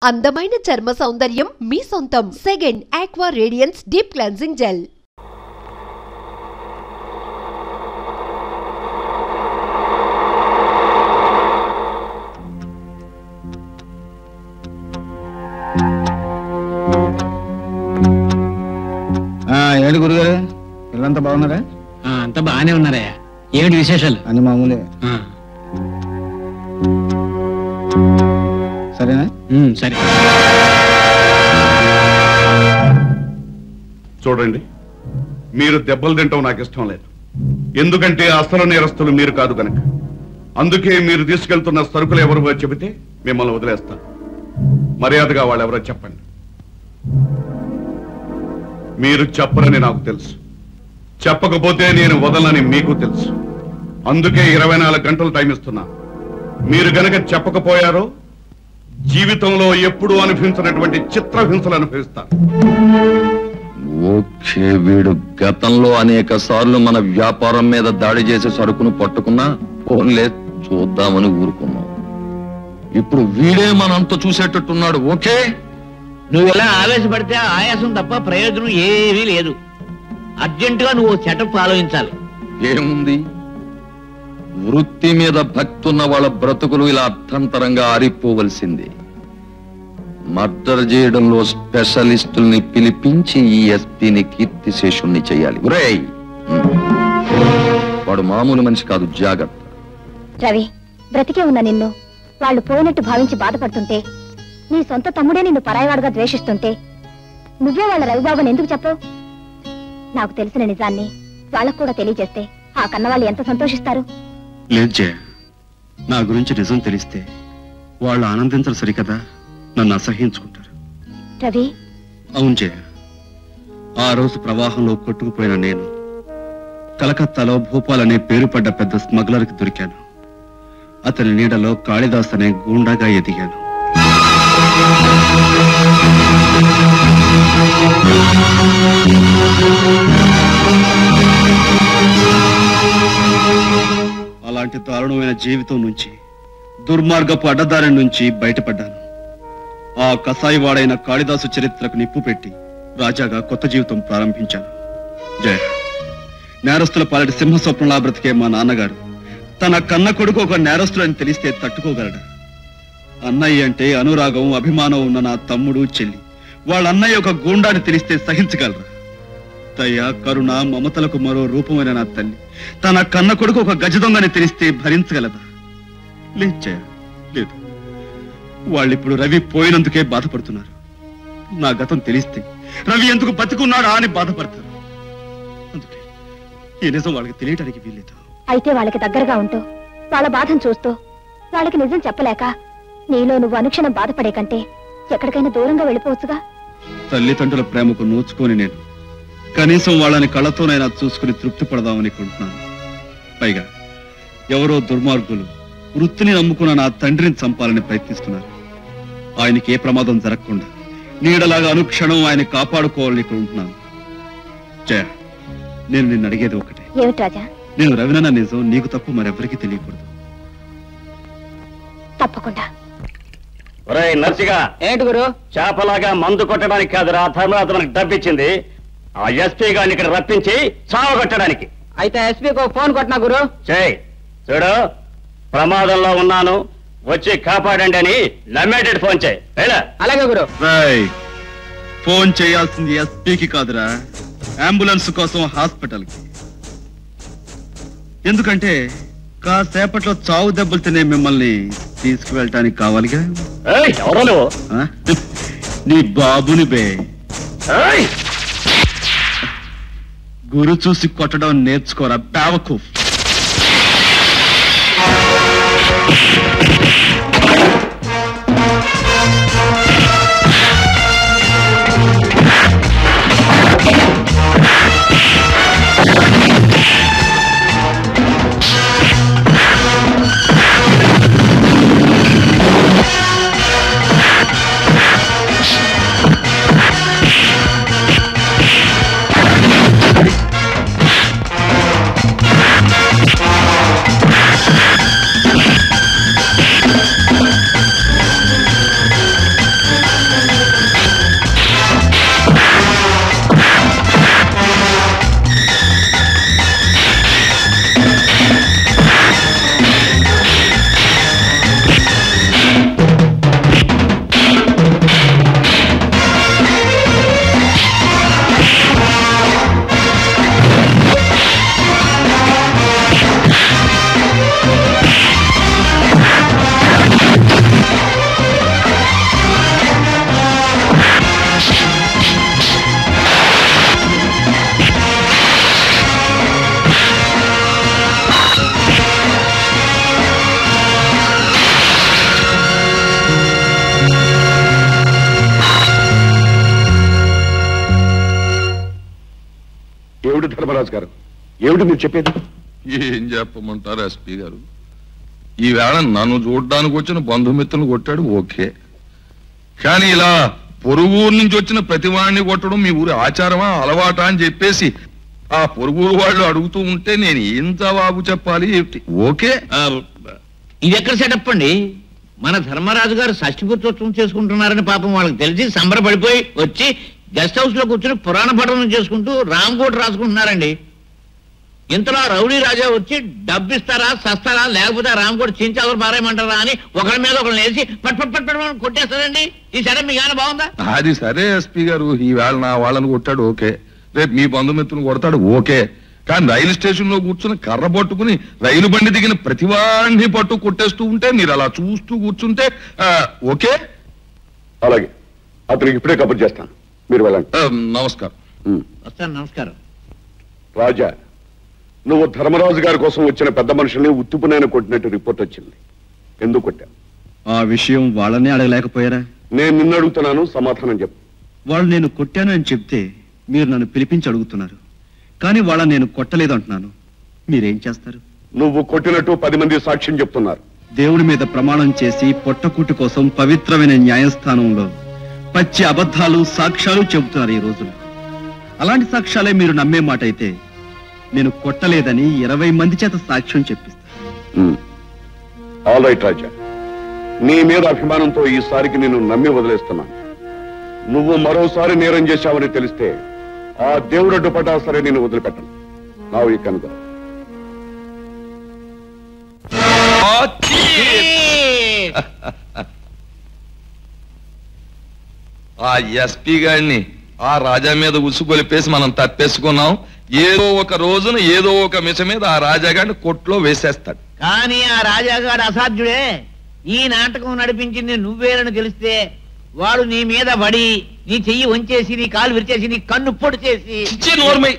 అందమైన చర్మ సౌందర్యం మీ సొంతం. Second aqua radiance deep cleansing gel. ఏంటి గురుగారు, పిల్లలంతా బాగున్నారా? అంతా బాగానే ఉన్నారా? ఏమిటి విశేషాలు? అన్ని మామూలే. సరేనా? సరే. చూడండి, మీరు దెబ్బలు తింటాం నాకు ఇష్టం లేదు. ఎందుకంటే అసలు నేరస్తులు మీరు కాదు కనుక. అందుకే మీరు తీసుకెళ్తున్న సరుకులు ఎవరు చెబితే మిమ్మల్ని వదిలేస్తాను. మర్యాదగా వాళ్ళు ఎవరో చెప్పండి. మీరు చెప్పరని నాకు తెలుసు, చెప్పకపోతే నేను వదలని మీకు తెలుసు. అందుకే 24 గంటలు టైం ఇస్తున్నా. మీరు గనక చెప్పకపోయారో జీవితంలో ఎప్పుడూ అనుభవించినటువంటి చిత్రహింసలు అనుభవిస్తారు. ఓకే, వీడు గతంలో అనేక సార్లు మన వ్యాపారం మీద దాడి చేసే సరుకును పట్టుకున్నా ఫోన్లే చూద్దామని ఊరుకున్నాం. ఇప్పుడు వీడే మనంతా చూసేటట్టున్నాడు. ఓకే, నువ్వు ఎలా ఆవేశపడితే ఆయాసం తప్ప ప్రయోజనం ఏమీ లేదు. అర్జెంటుగా నువ్వు సెటప్ ఆలోచించాలి. ఏముంది, వృత్తి మీద భక్తున్న వాళ్ళ బ్రతుకులు ఇలా అర్థంతరంగా ఆరిపోవలసింది. మర్డర్ చేయడంలో స్పెషలిస్టుల్ని పిలిపించి ఈ ఎస్పీని కీర్తిశేషుణ్ణి చేయాలి. వాడు మామూలు మనిషి కాదు, జాగ్రత్త. రవి, బ్రతికే ఉన్న నిన్ను వాళ్ళు పోయినట్టు భావించి బాధపడుతుంటే, నీ సొంత తమ్ముడే నిన్ను పరాయవాడుగా ద్వేషిస్తుంటే నువ్వే వాళ్ళ రవిబాబుని ఎందుకు చెప్పవు? నాకు తెలిసిన నిజాన్ని వాళ్ళకు కూడా తెలియజేస్తే ఆ కన్నవాళ్ళు ఎంత సంతోషిస్తారు. లేదు జయ, నా గురించి నిజం తెలిస్తే వాళ్ళు ఆనందించరు సరికదా, నన్ను అసహ్యించుకుంటారు. రవి, అవును జయ, ఆ రోజు ప్రవాహంలో కొట్టుకుపోయిన నేను కలకత్తాలో భూపాల్ అనే పేరు పడ్డ పెద్ద స్మగ్లర్కి దొరికాను. అతని నీడలో కాళిదాస్ అనే గూండాగా ఎదిగాను. అలాంటి దారుణమైన జీవితం నుంచి, దుర్మార్గపు అడ్డదారి నుంచి బయటపడ్డాను. ఆ కసాయివాడైన కాళిదాసు చరిత్రకు నిప్పు పెట్టి రాజాగా కొత్త జీవితం ప్రారంభించాను. జయ, నేరస్తుల పాలటి సింహస్వప్నంలా బ్రతికే మా నాన్నగారు తన కన్న కొడుకు ఒక నేరస్తుడు అని తెలిస్తే తట్టుకోగలడా? అన్నయ్య అంటే అనురాగం, అభిమానం ఉన్న నా తమ్ముడు, చెల్లి వాళ్ళ అన్నయ్య ఒక గూండాని తెలిస్తే సహించగలరా? దయ, కరుణ, మమతలకు మరో రూపమైన నా తల్లి తన కన్న కొడుకు ఒక గజదొంగని తెలిస్తే భరించగలదా? లేదు జయ, లేదు. వాళ్ళిప్పుడు రవి పోయినందుకే బాధపడుతున్నారు. నా గతం తెలిస్తే రవి ఎందుకు బతుకున్నాడా అని బాధపడతారు. అందుకే ఈ నిజం వాళ్ళకి తెలియటానికి వీల్లేదు. అయితే వాళ్ళకి దగ్గరగా ఉంటూ, వాళ్ళ బాధను చూస్తూ, వాళ్ళకి నిజం చెప్పలేక నీలో నువ్వు అనుక్షణం బాధపడే కంటే ఎక్కడికైనా దూరంగా వెళ్ళిపోవచ్చుగా. తల్లిదండ్రుల ప్రేమకు నోచుకొని నేను కనీసం వాళ్ళని కళ్ళతోనైనా చూసుకుని తృప్తి పడదామని కొంటున్నాను. పైగా ఎవరో దుర్మార్గులు వృత్తిని నమ్ముకున్న నా తండ్రిని చంపాలని ప్రయత్నిస్తున్నారు. ఆయనకి ఏ ప్రమాదం జరగకుండా నీడలాగా అనుక్షణం ఆయన కాపాడుకోవాలని కొంటున్నాను. జయ, నేను నిన్ను అడిగేది ఒకటే. ఏమిటి రాజా? నేను రవినన్న నిజం నీకు తప్ప మరెవరికి తెలియకూడదు. తప్పకుండా. నర్సిగా, ఏంటి గురు? చేపలాగా మందు కొట్టడానికి కాదురా ధర్మరాజు మనకు డబ్బిచ్చింది. ఆ ఎస్పీ గారిని ఇక్కడ రప్పించి చావ కొట్టడానికి. అయితే ఎస్పీకి ఫోన్ కొట్టినా గురు. చేయి. చూడు, ప్రమాదంలో ఉన్నాను, వచ్చి కాపాడండి అని నమ్మేటట్టు ఫోన్ చేయి. అలాగే గురు. ఫోన్ చేయాల్సింది ఎస్పీకి కాదురా, అంబులెన్స్ కోసం హాస్పిటల్కి. ఎందుకంటే కాసేపట్లో చావు దెబ్బలు తినే మిమ్మల్ని తీసుకువెళ్ళటానికి కావాలిగా. నీ బాబుని బే. గురు చూసి కొట్టడం నేర్చుకోరా బేవకు. ఏమిటి ధర్మరాజు గారు, ఏమిటి మీరు చెప్పేది? ఏం చెప్పమంటారు ఎస్పీ గారు? ఈవేళ నన్ను చూడడానికి వచ్చిన బంధుమిత్రులు కొట్టాడు, ఓకే. కానీ ఇలా పొరుగురు నుంచి వచ్చిన ప్రతి వాడిని కొట్టడం మీ ఊరి ఆచారమా, అలవాటా అని చెప్పేసి ఆ పొరుగురు వాళ్ళు అడుగుతూ ఉంటే నేను ఏం జవాబు చెప్పాలి? ఓకే. ఇది ఎక్కడ సెటప్ అండి? మన ధర్మరాజు గారు షష్ఠిపుత్రోత్సవం చేసుకుంటున్నారని పాపం వాళ్ళకి తెలిసి సంబరపడిపోయి వచ్చి గెస్ట్ హౌస్ లో కూర్చొని పురాణ పఠనం చేసుకుంటూ రామకోట రాసుకుంటున్నారండి. ఇంతలో రౌడీ రాజా వచ్చి డబ్బిస్తారా సస్తారా లేకపోతే రామకోట చించాలు పారేయమంటారా అని ఒకరి మీద ఒకరిని వేసి పట్ పట్ పట్ పట్ కొట్టేస్తారండి. ఈ సెటప్ మీకు ఏమైనా బాగుందా? అది సరే ఎస్పీ గారు, ఈవేళ నా వాళ్ళని కొట్టాడు, ఓకే. రేపు మీ బంధుమిత్రులు కొడతాడు, ఓకే. కానీ రైలు స్టేషన్ లో కూర్చుని కర్ర పట్టుకుని రైలు బండి దిగిన ప్రతివాడిని పట్టు కొట్టేస్తూ ఉంటే మీరు అలా చూస్తూ కూర్చుంటే ఓకే. అలాగే, అతనికి ఇప్పుడే కబుర్ చేస్తాను, మీరు వెళ్ళండి. నమస్కారం. వస్తాను. నమస్కారం. రాజా, నువ్వు ధర్మరాజు గారి కోసం వచ్చిన పెద్ద మనుషుల్ని ఉత్తుపునైనా కొట్టినట్టు రిపోర్ట్ వచ్చింది. ఎందుకు కొట్టా? ఆ విషయం వాళ్ళనే అడగలేకపోయారా? నేను నిన్ను అడుగుతున్నాను, సమాధానం చెప్పు. వాళ్ళు నేను కొట్టాను అని చెప్తే మీరు నన్ను పిలిపించి అడుగుతున్నారు, కానీ వాళ్ళ నేను కొట్టలేదు అంటున్నాను. మీరేం చేస్తారు? నువ్వు కొట్టినట్టు 10 మంది సాక్ష్యం చెప్తున్నారు. దేవుడి మీద ప్రమాణం చేసి పొట్టకూటి కోసం పవిత్రమైన న్యాయస్థానంలో పచ్చి అబద్ధాలు సాక్ష్యాలు చెబుతున్నారు ఈ రోజుల్లో. అలాంటి సాక్ష్యాలే మీరు నమ్మే మాట అయితే నేను కొట్టలేదని 20 మంది చేత సాక్ష్యం చెప్పిస్తాను. ఆల్ రైట్ రాజా, నీ మీద అభిమానంతో ఈసారికి నేను నమ్మి వదిలేస్తున్నాను. నువ్వు మరోసారి నేరం చేశావని తెలిస్తే ఆ దేవుడు పడ్డా సరే నేను వదిలిపెట్టను. నావు ఈ కనుక ఆ ఎస్పీ గారిని ఆ రాజా మీద ఉసుగొలిపేసి మనం తప్పేసుకున్నాం. ఏదో ఒక రోజున ఏదో ఒక మిష మీద ఆ రాజాగాడిని కొట్లో వేసేస్తాడు. కానీ ఆ రాజాగాడు అసాధ్యుడే. ఈ నాటకం నడిపించింది నువ్వేనని తెలిస్తే వాడు నీ మీద పడి నీ చెయ్యి వంచేసి నీ కాలు విరిచేసి నీ కన్ను పొడి చేసి. నోర్మై,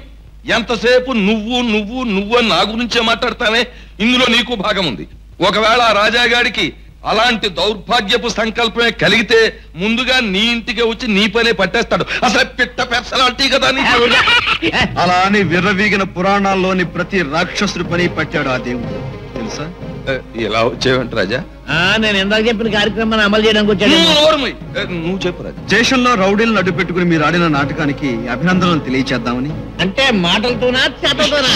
ఎంతసేపు నువ్వు నువ్వు నువ్వు అని నా గురించే మాట్లాడతానే, ఇందులో నీకు భాగం ఉంది. ఒకవేళ ఆ రాజాగాడికి అలాంటి దౌర్భాగ్యపు సంకల్పమే కలిగితే ముందుగా నీ ఇంటికి వచ్చి నీ పనే పట్టేస్తాడు. అసలు పిట్ట పెర్సలాంటి కదా. అలా అని విర్రవీగిన పురాణాల్లోని ప్రతి రాక్షసుడి పని పట్టాడు ఆ దేవుడు, తెలుసా? ఇలా వచ్చేవంట రాజా? నేను ఇందాక చెప్పిన కార్యక్రమాన్ని అమలు చేయడానికి వచ్చాను. నువ్వు చెప్పు రాజా. స్టేషన్లో రౌడీలను అడ్డు పెట్టుకుని మీరు ఆడిన నాటకానికి అభినందనలు తెలియచేద్దామని. అంటే మాటలతోనా చేతలతోనా?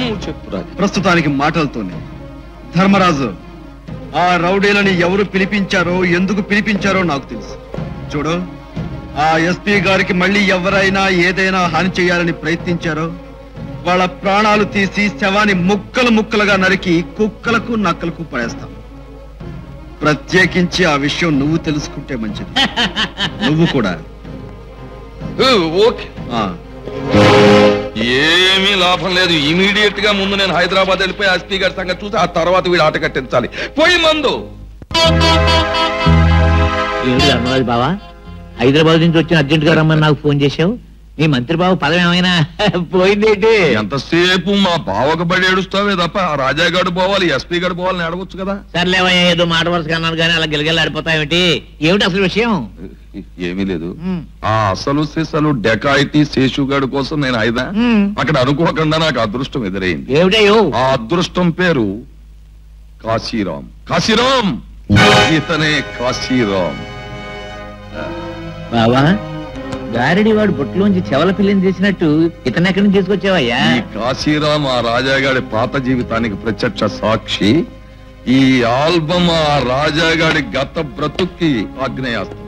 నువ్వు చెప్పు రాజా. ప్రస్తుతానికి మాటలతోనే. ధర్మరాజు, ఆ రౌడీలని ఎవరు పిలిపించారో ఎందుకు పిలిపించారో నాకు తెలుసు. చూడు, ఆ ఎస్పీ గారికి మళ్ళీ ఎవరైనా ఏదైనా హాని చేయాలని ప్రయత్నించారో వాళ్ళ ప్రాణాలు తీసి శవాన్ని ముక్కలు ముక్కలుగా నరికి కుక్కలకు నక్కలకు పడేస్తాం. ప్రత్యేకించి ఆ విషయం నువ్వు తెలుసుకుంటే మంచిది. నువ్వు కూడా. ఓకే. ఏమీ లాభం లేదు. ఇమీడియట్ గా ముందు నేను హైదరాబాద్ వెళ్ళిపోయి ఎస్పీ గారి సంగతి చూసి ఆ తర్వాత వీడు ఆట కట్టించాలి. పోయి మందు. ధర్మరాజు బావా, హైదరాబాద్ నుంచి వచ్చిన అర్జెంట్ గా రమ్మని నాకు ఫోన్ చేశావు. నీ మంత్రి బాబు పదవి ఏమైనా పోయిందేంటి? ఎంతసేపు మా బావకు బడి ఏడుస్తావే తప్ప ఆ రాజాగాడు పోవాలి ఎస్పీ గారు పోవాలని అడగొచ్చు కదా. సర్లేవయ్యా, ఏదో మాట వరుసగా అన్నాను కానీ అలా గిలగిల్లా ఆడిపోతావేంటి? ఏమిటి అసలు విషయం? ఏమీ లేదు. ఆ అసలు సిసలు డెకాయిటీ శేషుగాడు కోసం నేను అయిదా అక్కడ అనుకోకుండా నాకు అదృష్టం ఎదురైంది. ఏమిటయ్యో? ఆ అదృష్టం పేరు కాశీరాం. కాశీరాం, ఇతనే కాశీరాం. బావా, గారిడి వాడు బొట్టులోంచి చెవల పిల్లని చేసినట్టు ఇతను ఎక్కడి నుంచి తీసుకొచ్చావయ్యా? ఈ కాశీరాం ఆ రాజాగాడి పాత జీవితానికి ప్రత్యక్ష సాక్షి. ఈ ఆల్బమ్ ఆ రాజాగాడి గత బ్రతుక్కి ఆగ్నేయాస్త్రం.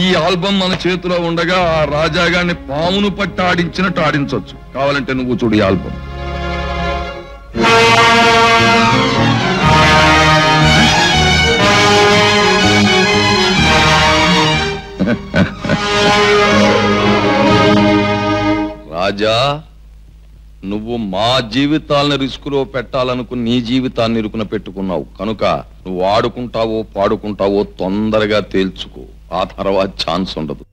ఈ ఆల్బమ్ మన చేతిలో ఉండగా ఆ రాజాగాడిని పామును పట్టి ఆడించినట్టు ఆడించవచ్చు. కావాలంటే నువ్వు చూడు ఈ ఆల్బమ్. రాజా, నువ్వు మా జీవితాలను రిస్కులో పెట్టాలనుకుని నీ జీవితాన్ని ఇరుకున పెట్టుకున్నావు కనుక నువ్వు ఆడుకుంటావో పాడుకుంటావో తొందరగా తేల్చుకో. ఆ తర్వాత ఛాన్స్ ఉండదు.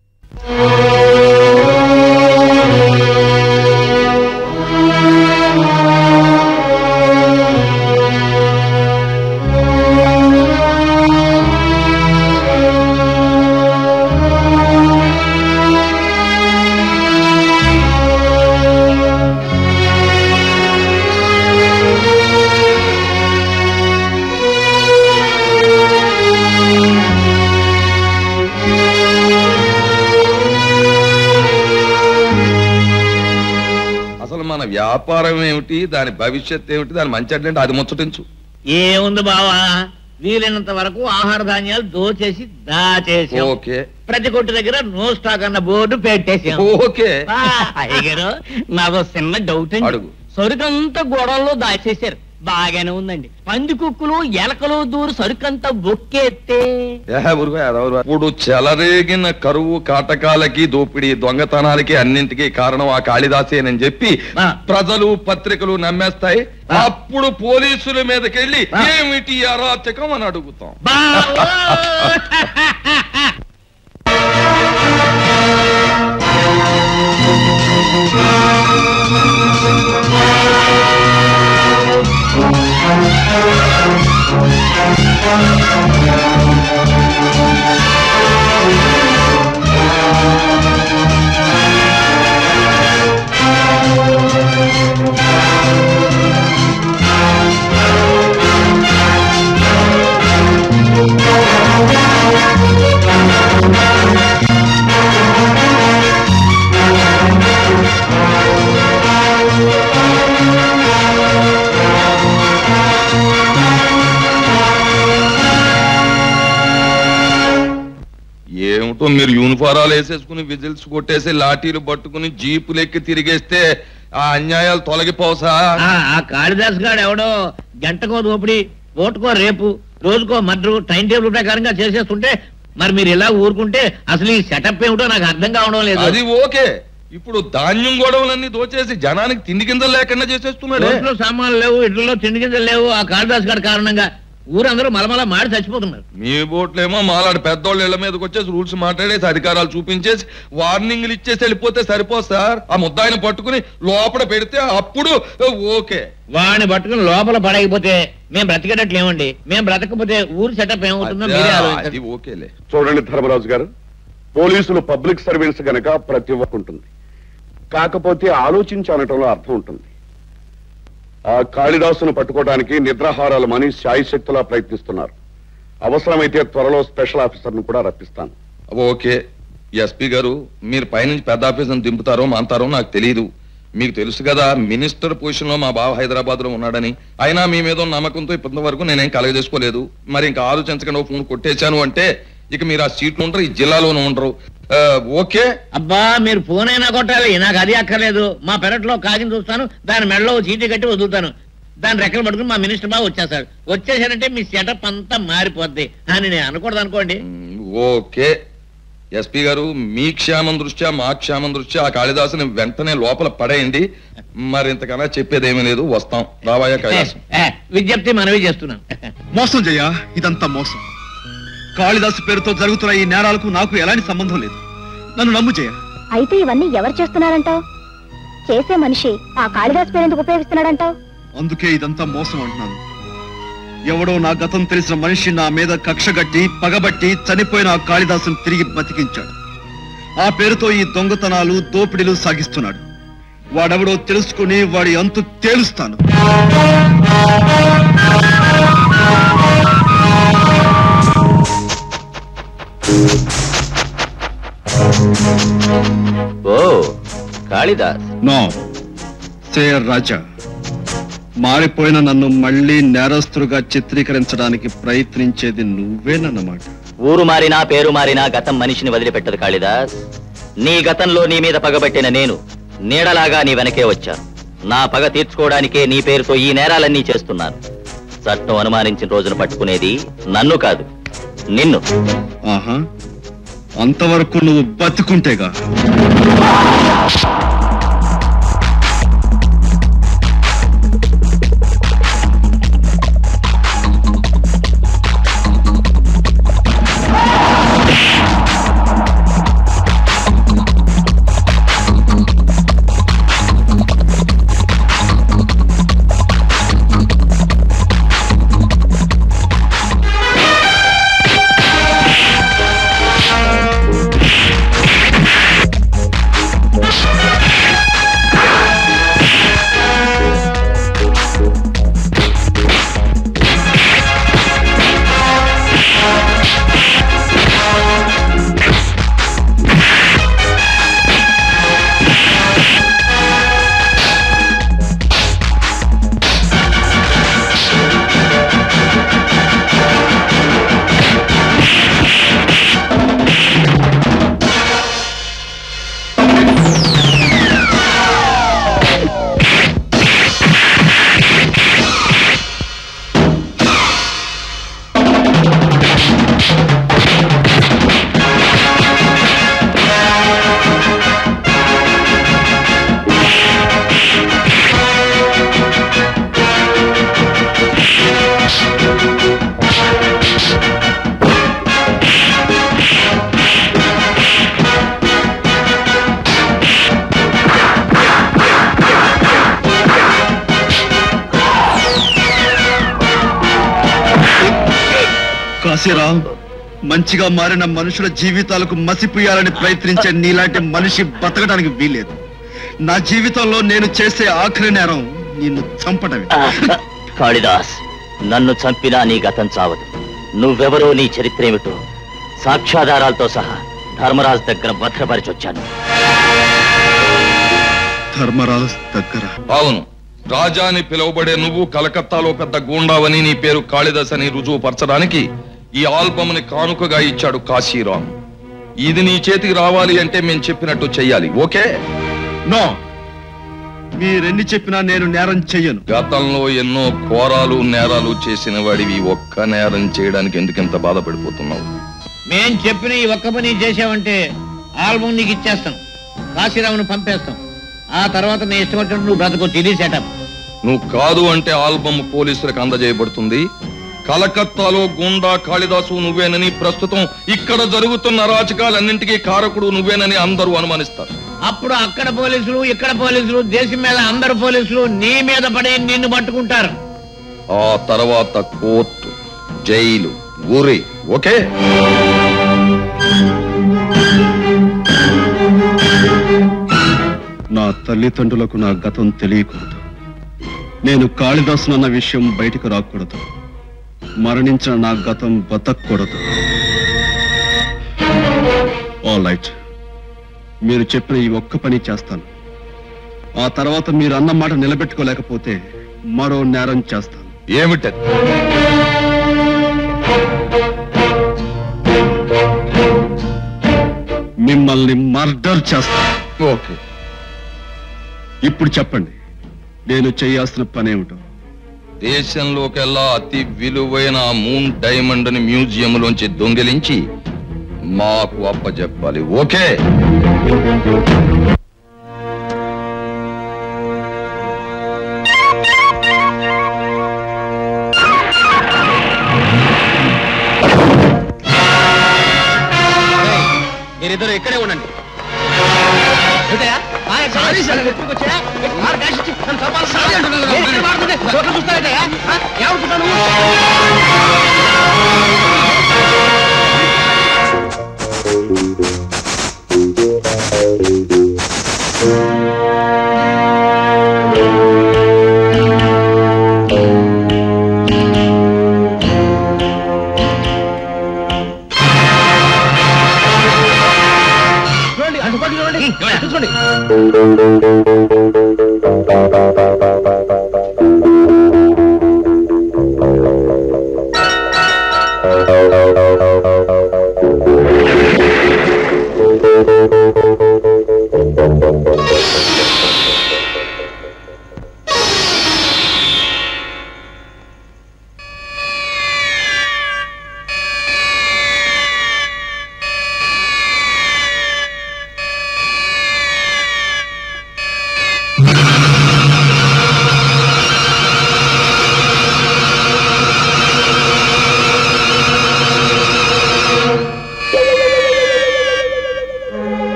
మన వ్యాపారం ఏమిటి, దాని భవిష్యత్ ఏమిటి, దాని మంచి అంటే అది ముచ్చటించు. ఏముంది బావా, వీలైనంత వరకు ఆహార ధాన్యాలు దోచేసి దాచేసి ఓకే, ప్రతి కొట్టు దగ్గర నో స్టాక్ అన్న బోర్డు పెట్టేసాం. ఓకే. అయ్యగారు నాదో చిన్న డౌట్ అండి. అడుగు. సరుకంతా గోడల్లో దాచేశారు, బాగానే ఉందండి. పంది కుక్కులు ఎలకలు దూరు సరుకంతా బొక్కేస్తే ఇప్పుడు చెలరేగిన కరువు కాటకాలకి దోపిడీ దొంగతనాలకి అన్నింటికి కారణం ఆ కాళిదాసేనని చెప్పి ప్రజలు పత్రికలు నమ్మేస్తాయి. అప్పుడు పోలీసుల మీదకెళ్ళి ఏమిటి అరాచకం అని అడుగుతాం. ఏమిటో మీరు యూనిఫారాలు వేసేసుకుని విజిల్స్ కొట్టేసి లాఠీలు పట్టుకుని జీపులు ఎక్కి తిరిగేస్తే ఆ అన్యాయాలు తొలగిపోసా? ఆ కాళిదాస్ గారు ఎవడో గంటకో దోపిడి, ఓటుకో రేపు, రోజుకో మర్డరు టైం టేబుల్ ప్రకారంగా చేసేస్తుంటే మరి మీరు ఇలా ఊరుకుంటే అసలు ఈ సెటప్ ఏమిటో నాకు అర్థం కావడం లేదు. అది ఓకే, ఇప్పుడు ధాన్యం గొడవలన్నీ దోచేసి జనానికి తిండి గింజలు లేకుండా చేసేస్తున్నాడు. ఇంట్లో సామాన్లు లేవు, ఇళ్లలో తిండి గింజలు లేవు. ఆ కాళిదాస్ గారి కారణంగా ఊరందరూ మలమల మాడి చచ్చిపోతున్నారు. మీ బోట్లేమో మాలాడి పెద్దోళ్ళ ఇళ్ల మీదకి వచ్చేసి రూల్స్ మాట్లాడేసి అధికారాలు చూపించేసి వార్నింగ్లు ఇచ్చేసి వెళ్ళిపోతే సరిపోదు సార్. ఆ ముద్దాయిని పట్టుకుని లోపల పెడితే అప్పుడు ఓకే. వాడిని పట్టుకుని లోపల పడకపోతే మేము బ్రతికేటట్లేమండి. మేము బ్రతకపోతే ఊరు సెటప్ ఏమవుతుందో మీరే ఆలోచించండి. ఓకేలే. చూడండి ధర్మరాజు గారు, పోలీసులు పబ్లిక్ సర్వీస్ గనక ప్రతి ఒక్క ఉంటుంది, కాకపోతే ఆలోచించి అనటంలో అర్థం ఉంటుంది. ఆ కాళిదాసును పట్టుకోవడానికి నిద్రాహారాలు మని శాయశక్తులా ప్రయత్నిస్తున్నారు. అవసరమైతే త్వరలో స్పెషల్ ఆఫీసర్ను కూడా రప్పిస్తాను. ఓకే ఎస్పీ గారు, మీరు పైనుంచి పెద్ద ఆఫీసర్ని దింపుతారో మాంతారో నాకు తెలియదు. మీకు తెలుసు కదా మినిస్టర్ పొజిషన్ లో మా బావ హైదరాబాద్ లో ఉన్నాడని. అయినా మీ మీద నమ్మకంతో ఇప్పటి వరకు నేనేం కలగజేసుకోలేదు. మరి ఇంకా ఆలోచించకుండా ఫోన్ కొట్టేశాను అంటే ఇక మీరు ఆ సీట్లు ఉండరు, ఈ జిల్లాలోనూ ఉండరు. ఓకే. అబ్బా మీరు ఫోన్ అయినా కొట్టాలి, నాకు అది అక్కర్లేదు. మా పెరట్లో కాగితం చూస్తాను, దాని మెడలో చీటీ కట్టి వదులుతాను. దాని రెక్కలు పట్టుకుని మా మినిస్టర్ బాగా వచ్చేస్తాడు. వచ్చేసారంటే మీ సెటప్ అంతా మారిపోద్ది అని నేను అనకూడదు అనుకోండి. ఓకే ఎస్పీ గారు, మీ క్షేమం దృష్ట్యా మా క్షేమం దృష్ట్యా ఆ కాళిదాసుని వెంటనే లోపల పడేయండి. మరి ఇంతకన్నా చెప్పేదేమీ లేదు. వస్తాం. రావాయా కైలాసం. విజ్ఞప్తి మనవి చేస్తున్నాం. మోసం చెయ్యా, ఇదంతా మోసం. కాళిదాసు పేరుతో జరుగుతున్న ఈ నేరాలకు నాకు ఎలాంటి సంబంధం లేదు. నన్ను నమ్ము చెయ్య. అయితే ఇవన్నీ ఎవరు చేస్తున్నారంటావు? చేసే మనిషి ఆ కాళిదాస్ పేరు ఎందుకు ఉపయోగిస్తున్నాడంటావు? అందుకే ఇదంతా మోసం అంటున్నాను. ఎవడో నా గతం తెలిసిన మనిషి నా మీద కక్షగట్టి పగబట్టి చనిపోయిన ఆ కాళిదాసును తిరిగి బతికించాడు. ఆ పేరుతో ఈ దొంగతనాలు దోపిడీలు సాగిస్తున్నాడు. వాడెవడో తెలుసుకుని వాడి అంతు తేలుస్తాను. ఓ కాళిదాస్. నో సేర్ రాజా, మారిపోయిన నన్ను మళ్ళీ నేరస్తులుగా చిత్రీకరించడానికి ప్రయత్నించేది నువ్వేనన్నమాట. ఊరు మారినా పేరు మారినా గతం మనిషిని వదిలిపెట్టదు కాళిదాస్. నీ గతంలో నీ మీద పగబట్టిన నేను నీడలాగా నీ వెనకే వచ్చాను. నా పగ తీర్చుకోవడానికే నీ పేరుతో ఈ నేరాలన్నీ చేస్తున్నాను. చట్టం అనుమానించిన రోజున పట్టుకునేది నన్ను కాదు, నిన్ను. ఆహా, అంతవరకు నువ్వు బతుకుంటేగా. కాశీరావు, మంచిగా మారిన మనుషుల జీవితాలకు మసిపోయాలని ప్రయత్నించే నీలాంటి మనిషి బతకడానికి వీలేదు. నా జీవితంలో నేను చేసే ఆఖరి నేరం నిన్ను చంపడమే. కాళిదాస్, నన్ను చంపినా నీ గతం చావదు. నువ్వెవరో, నీ చరిత్ర ఏమిటో సాక్ష్యాధారాలతో సహా ధర్మరాజు దగ్గర భద్రపరిచొచ్చాను. ధర్మరాజు దగ్గర? అవును. రాజా అని పిలువబడే నువ్వు కలకత్తాలో పెద్ద గూండావని, నీ పేరు కాళిదాస్ అని రుజువు పరచడానికి ఈ ఆల్బమ్ ని కానుకగా ఇచ్చాడు కాశీరాం. ఇది నీ చేతికి రావాలి అంటే మేము చెప్పినట్టు చెయ్యాలి. ఓకే? నో, మీరెన్ని చెప్పినా నేను నేరం చెయ్యను. గతంలో ఎన్నో ఘోరాలు నేరాలు చేసిన వాడివి ఒక్క నేరం చేయడానికి ఎందుకింత బాధపడిపోతున్నావు? మేం చెప్పిన ఈ ఒక్క పని చేసావంటే ఆల్బమ్ నీకు ఇచ్చేస్తాం, కాశీరావును పంపేస్తాం. ఆ తర్వాత నీ ఇష్టం వచ్చినట్టు నువ్వు బ్రతకొచ్చు. ఇది సెటప్. నువ్వు కాదు అంటే ఆల్బమ్ పోలీసులకు అందజేయబడుతుంది. కలకత్తాలో గుండా కాళిదాసు నువ్వేనని, ప్రస్తుతం ఇక్కడ జరుగుతున్న అరాచకాలన్నింటికీ కారకుడు నువ్వేనని అందరూ అనుమానిస్తారు. అప్పుడు అక్కడ పోలీసులు, ఇక్కడ పోలీసులు, దేశం మీద అందరు పోలీసులు నీ మీద పడి నిన్ను పట్టుకుంటారు. ఆ తర్వాత కోర్టు, జైలు, ఊరి. ఓకే? నా తల్లిదండ్రులకు నా గతం తెలియకూడదు. నేను కాళిదాసునన్న విషయం బయటకు రాకూడదు. మరణించిన నా గతం బతకూడదు. ఆల్ రైట్, మీరు చెప్పిన ఈ ఒక్క పని చేస్తాను. ఆ తర్వాత మీరు అన్న మాట నిలబెట్టుకోలేకపోతే మరో నేరం చేస్తాను. ఏమిటది? మిమ్మల్ని మర్డర్ చేస్తాను. ఓకే, ఇప్పుడు చెప్పండి, నేను చేయాల్సిన పనేమిటో. దేశంలోకెల్లా అతి విలువైన మూన్ డైమండ్ ని మ్యూజియం లోంచి దొంగిలించి మాకు అప్పచెప్పాలి. ఓకే? మీరిద్దరు ఇక్కడే ఉండండి.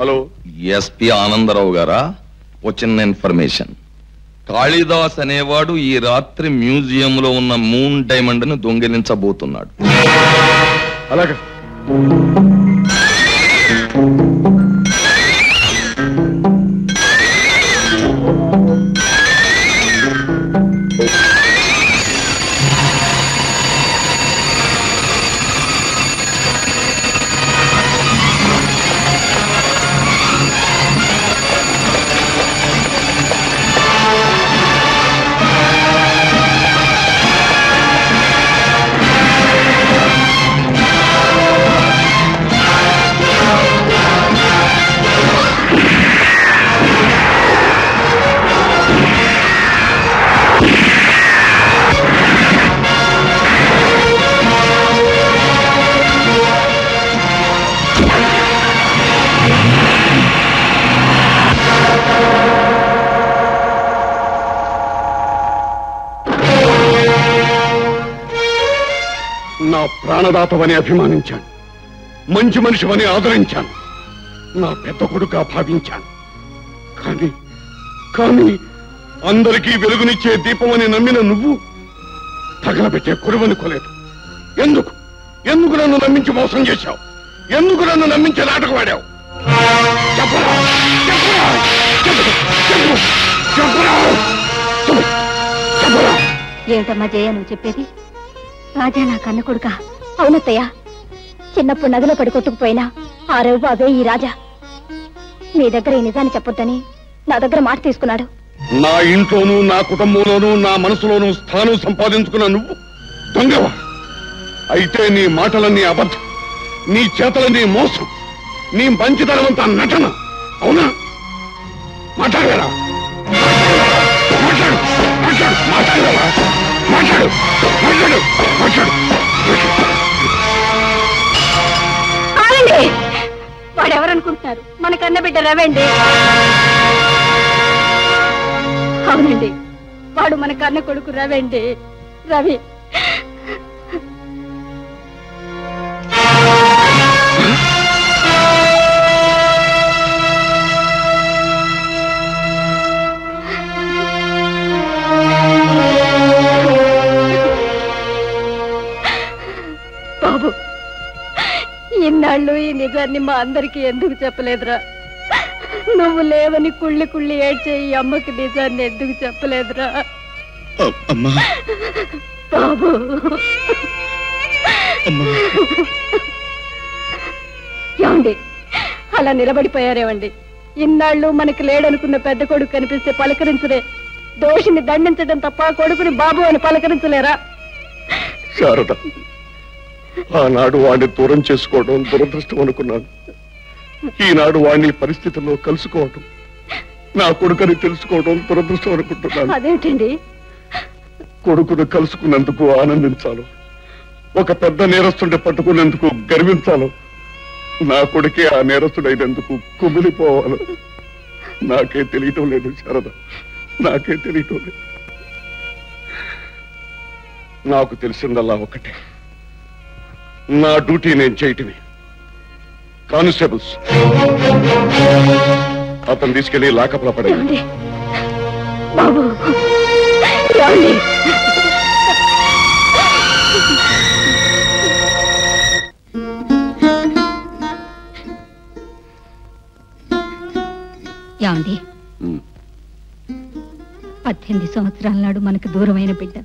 హలో, ఎస్పీ ఆనందరావు గారా? వచ్చిన ఇన్ఫర్మేషన్, కాళిదాస్ అనేవాడు ఈ రాత్రి మ్యూజియంలో ఉన్న మూన్ డైమండ్ ను దొంగిలించబోతున్నాడు. అలాగే. ప్రాణదాతవని అభిమానించాను, మంచి మనిషివని ఆదరించాను, నా పెద్ద కొడుకుగా భావించాను. కానీ కానీ అందరికీ వెలుగునిచ్చే దీపమని నమ్మిన నువ్వు తగలబెట్టే కురువనుకోలేదు. ఎందుకు ఎందుకు నన్ను నమ్మించి మోసం చేశావు? ఎందుకు నన్ను నమ్మించి నాటకవాడావు? చెప్పరా చెప్పరా చెప్పు చెప్పరా చెప్పరా. ఏమిటమ్మా జయ నువ్వు చెప్పేది? రాజా నా కన్న కొడుక? అవునత్తయ్య, చిన్నప్పుడు నదిలో పడి కొట్టుకుపోయినా ఆ రవి బాబే ఈ రాజా. మీ దగ్గర ఈ నిజాన్ని చెప్పొద్దని నా దగ్గర మాట తీసుకున్నాడు. నా ఇంట్లోనూ నా కుటుంబంలోనూ నా మనసులోనూ స్థానం సంపాదించుకున్న నువ్వు దొంగవా? అయితే నీ మాటలన్నీ అబద్ధం, నీ చేతలన్నీ మోసం, నీ మంచితనమంతా నటన, అవునా? మాట్లాడరా మాట్లాడు మాట్లాడు మాట్లాడరా మాట్లాడు మాట్లాడు మాట్లాడు. వాడెవరనుకుంటున్నారు? మన కన్న బిడ్డ రవండి. అవునండి, వాడు మన కన్న కొడుకు రవండి, రవి. బాబు, ఇన్నాళ్ళు ఈ నిజాన్ని మా అందరికీ ఎందుకు చెప్పలేదురా? నువ్వు లేవని కుళ్ళి కుళ్ళి ఏడ్చే ఈ అమ్మకి నిజాన్ని ఎందుకు చెప్పలేదురా అమ్మా? బాబు, ఏమండి అలా నిలబడిపోయారేమండి? ఇన్నాళ్ళు మనకి లేడనుకున్న పెద్ద కొడుకు కనిపిస్తే పలకరించలే, దోషిని దండించడం తప్ప కొడుకుని బాబు అని పలకరించలేరా? శారద, ఆనాడు వాడిని దూరం చేసుకోవడం దురదృష్టం అనుకున్నాను. ఈనాడు వాడిని పరిస్థితుల్లో కలుసుకోవడం, నా కొడుకుని తెలుసుకోవడం దురదృష్టం అనుకుంటున్నాను. అదేంటండి? కొడుకును కలుసుకున్నందుకు ఆనందించాలి, ఒక పెద్ద నేరస్తుడిని పట్టుకునేందుకు గర్వించాలి, నా కొడుకే ఆ నేరస్తుడైనందుకు కుమిలిపోవాలి. నాకే తెలియటం లేదు శారద, నాకే తెలియటం లేదు. నాకు తెలిసిందల్లా ఒకటే, నా డ్యూటీ నేను చేయటమే. కానిస్టేబుల్స్, అతను తీసుకెళ్లి లాకప్లో పడేయండి. బాబు, ఏమండి, 18 సంవత్సరాల నాడు మనకు దూరమైన బిడ్డ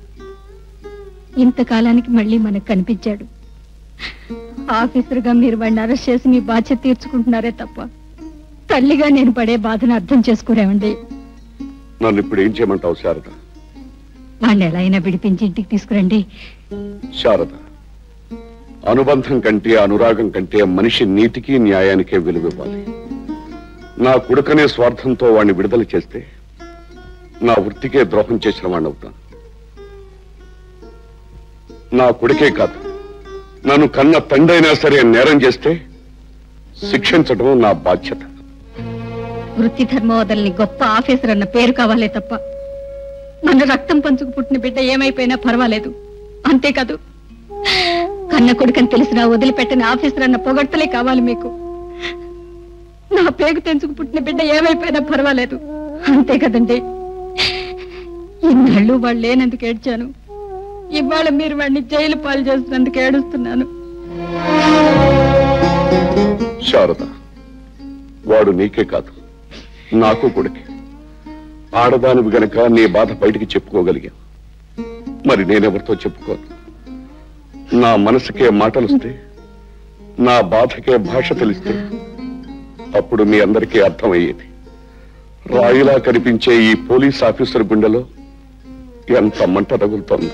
ఇంతకాలానికి మళ్ళీ మనకు కనిపించాడు. ఆఫీసర్గా మీరు వాడిని అరెస్ట్ చేసి మీ బాధ్యత తీర్చుకుంటున్నారే తప్ప తల్లిగా నేను పడే బాధను అర్థం చేసుకోరేమండి. నన్ను ఇప్పుడు ఏం చేయమంటావు శారద? వాడిని ఎలా అయినా విడిపించి ఇంటికి తీసుకురండి. శారద, అనుబంధం కంటే అనురాగం కంటే మనిషి నీతికి న్యాయానికే విలువివ్వాలి. నా కొడుకనే స్వార్థంతో వాడిని విడుదల చేస్తే నా వృత్తికే ద్రోహం చేసిన వాడిని అవుతాను. నా కొడుకే కాదు, నన్ను కన్న తండ్రైనా సరే నేరం చేస్తే శిక్షించడం నా బాధ్యత. వృత్తి ధర్మవదల్ని గొప్ప ఆఫీసర్ అన్న పేరు కావాలే తప్ప మన రక్తం పంచుకు పుట్టిన బిడ్డ ఏమైపోయినా పర్వాలేదు, అంతేకాదు కన్న కొడుకని తెలిసినా వదిలిపెట్టని ఆఫీసర్ అన్న పొగడ్తలే కావాలి మీకు. నా పేగు తెంచుకు పుట్టిన బిడ్డ ఏమైపోయినా పర్వాలేదు, అంతే కదండి. ఇన్నాళ్ళు వాళ్ళు లేనందుకు ఏడ్చాను, ఇవాళ మీరు వాడిని జైలు పాలు చేసినందుకు ఏడుస్తున్నాను. శారద, వాడు నీకే కాదు నాకు కొడుకే. ఆడదానివి గనక నీ బాధ బయటికి చెప్పుకోగలిగా, మరి నేనెవరితో చెప్పుకోను. నా మనసుకే మాటలుస్తే, నా బాధకే భాష తెలిస్తే అప్పుడు మీ అందరికీ అర్థమయ్యేది. రాయిలా కనిపించే ఈ పోలీస్ ఆఫీసర్ గుండెలో ఎంత మంట తగులుతోంది.